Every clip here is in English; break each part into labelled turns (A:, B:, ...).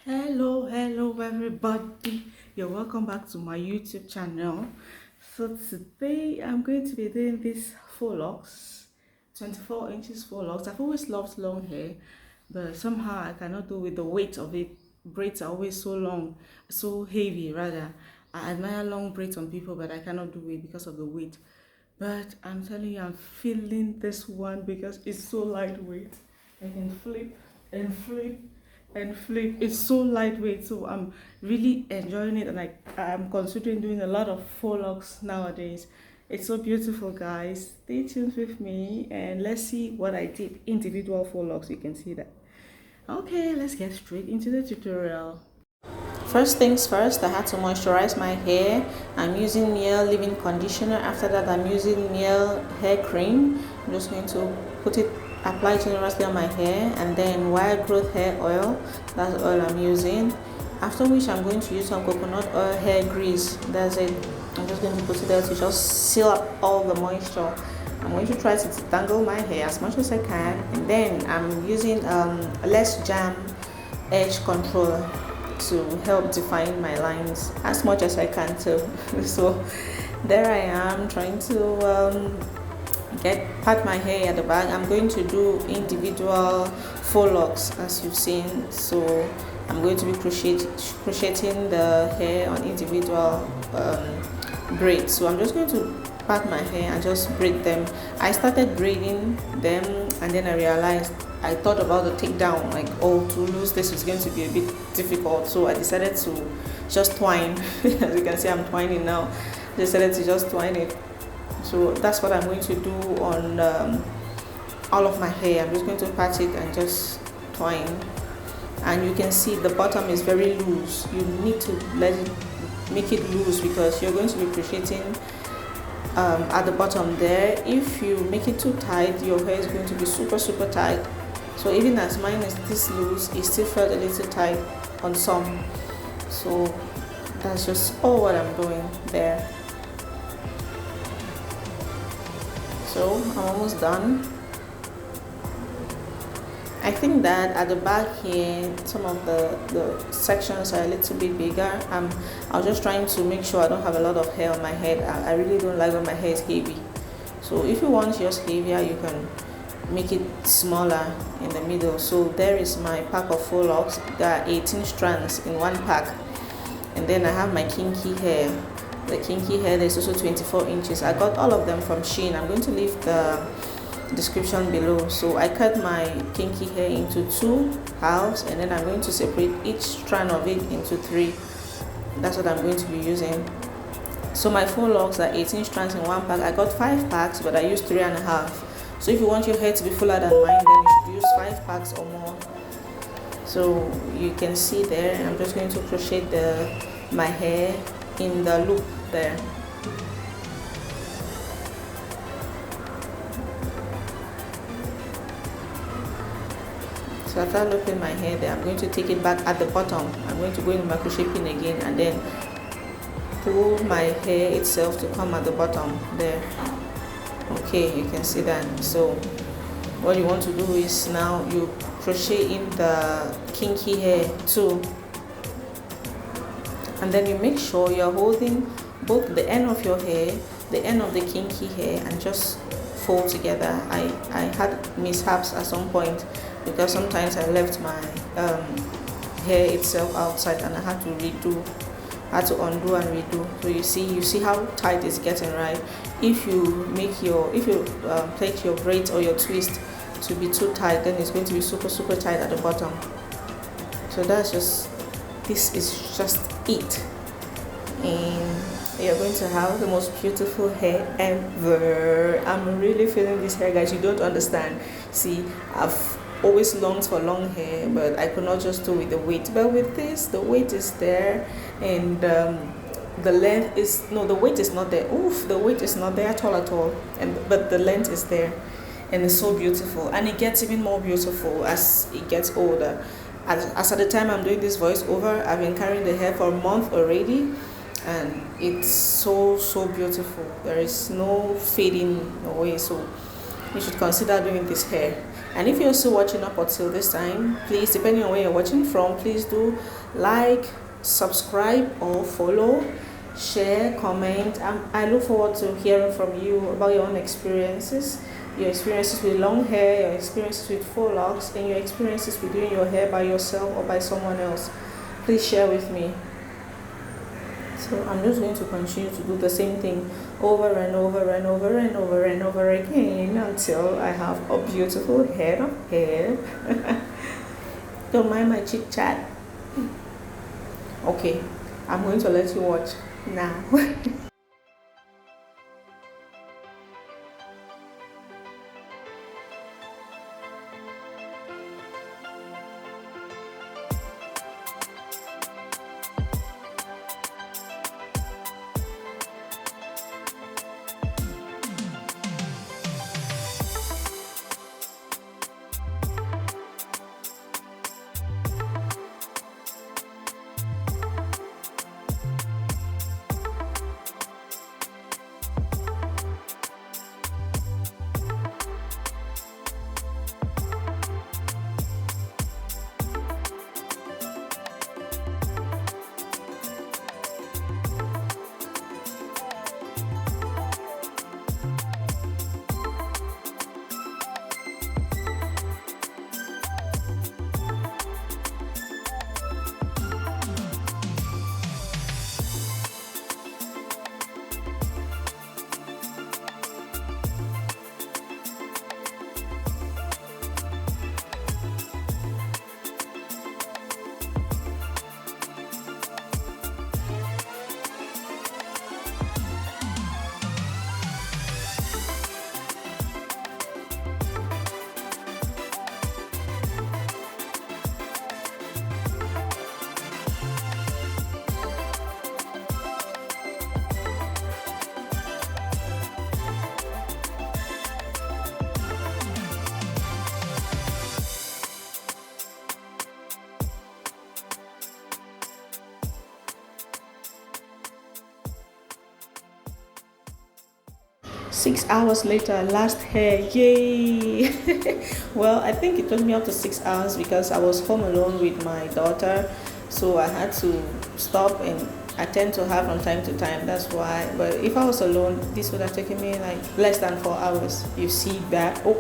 A: Hello everybody. You're welcome back to my YouTube channel. So today I'm going to be doing this faux locks, 24 inches faux locks. I've always loved long hair, but somehow I cannot do with the weight of it. Braids are always so long, so heavy rather. I admire long braids on people, but I cannot do it because of the weight. But I'm telling you, I'm feeling this one because it's so lightweight. I can flip and flip and flip. It's so lightweight, so I'm really enjoying it, and I'm considering doing a lot of faux locks nowadays. It's so beautiful, guys. Stay tuned with me and let's see what I did individual faux locks. You can see that. Okay, let's get straight into the tutorial. First things first, I had to moisturize my hair. I'm using Miel leave-in conditioner. After that, I'm using Miel hair cream. I'm just going to apply generously on my hair, and then wild growth hair oil. That's the oil I'm using. After which, I'm going to use some coconut oil hair grease. That's it. I'm just going to put it there to just seal up all the moisture. I'm going to try to detangle my hair as much as I can, and then I'm using less jam edge controller to help define my lines as much as I can too. So there I am trying to part my hair at the back. I'm going to do individual faux locks as you've seen. So I'm going to be crocheting the hair on individual braids. So I'm just going to part my hair and just braid them. I started braiding them and then I realized I thought about the takedown, like, oh, to lose this is going to be a bit difficult. So I decided to just twine. As you can see, I'm twining now. I decided to just twine it. So that's what I'm going to do on all of my hair. I'm just going to part it and just twine. And you can see the bottom is very loose. You need to make it loose because you're going to be crocheting at the bottom there. If you make it too tight, your hair is going to be super tight. So even as mine is this loose, it still felt a little tight on some. So that's just all what I'm doing there. So I'm almost done. I think that at the back here, some of the sections are a little bit bigger. I was just trying to make sure I don't have a lot of hair on my head. I really don't like when my hair is heavy. So if you want yours heavier, you can make it smaller in the middle. So there is my pack of faux locks. There are 18 strands in one pack. And then I have my kinky hair. The kinky hair is also 24 inches. I got all of them from Shein. I'm going to leave the description below. So I cut my kinky hair into 2 halves, and then I'm going to separate each strand of it into 3. That's what I'm going to be using. So my faux locks are 18 strands in one pack. I got 5 packs, but I used 3.5. So if you want your hair to be fuller than mine, then you should use 5 packs or more. So you can see there, I'm just going to crochet my hair in the loop there. So after looping my hair there, I'm going to take it back at the bottom. I'm going to go in my crochet pin again and then pull my hair itself to come at the bottom there. Okay, you can see that. So what you want to do is now you crochet in the kinky hair too, and then you make sure you're holding both the end of your hair, the end of the kinky hair, and just fold together. I had mishaps at some point because sometimes I left my hair itself outside and I had to undo and redo. So you see how tight it's getting, right? If you plait your braids or your twist to be too tight, then it's going to be super tight at the bottom. So this is just it, and you're going to have the most beautiful hair ever. I'm really feeling this hair, guys. You don't understand. See, I've always longed for long hair, but I could not just do with the weight. But with this, the weight is there, and the length is the weight is not there. Oof, the weight is not there at all. But the length is there, and it's so beautiful. And it gets even more beautiful as it gets older. As at the time I'm doing this voiceover, I've been carrying the hair for a month already, and it's so beautiful. There is no fading away. So you should consider doing this hair. And if you're still watching up until this time, please, depending on where you're watching from, please do like, subscribe or follow, share, comment. I look forward to hearing from you about your own experiences, your experiences with long hair, your experiences with faux locks, and your experiences with doing your hair by yourself or by someone else. Please share with me. So I'm just going to continue to do the same thing over and over and over and over and over again until I have a beautiful head of hair. Don't mind my chit chat. Okay, I'm going to let you watch now. 6 hours later, last hair, yay. Well, I think it took me up to 6 hours because I was home alone with my daughter, so I had to stop and attend to her from time to time. That's why. But if I was alone, this would have taken me like less than 4 hours. You see that? Oh,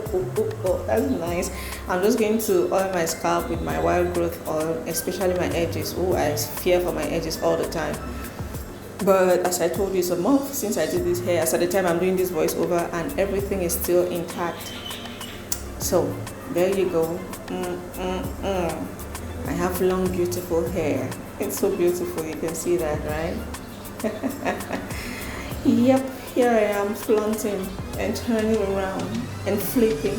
A: that's nice. I'm just going to oil my scalp with my wild growth oil, especially my edges. Oh, I fear for my edges all the time. But as I told you, it's a month since I did this hair. As at the time I'm doing this voiceover, and everything is still intact. So there you go. I have long, beautiful hair. It's so beautiful. You can see that, right? Yep, here I am flaunting and turning around and flipping.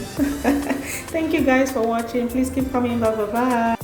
A: Thank you guys for watching. Please keep coming. Bye bye.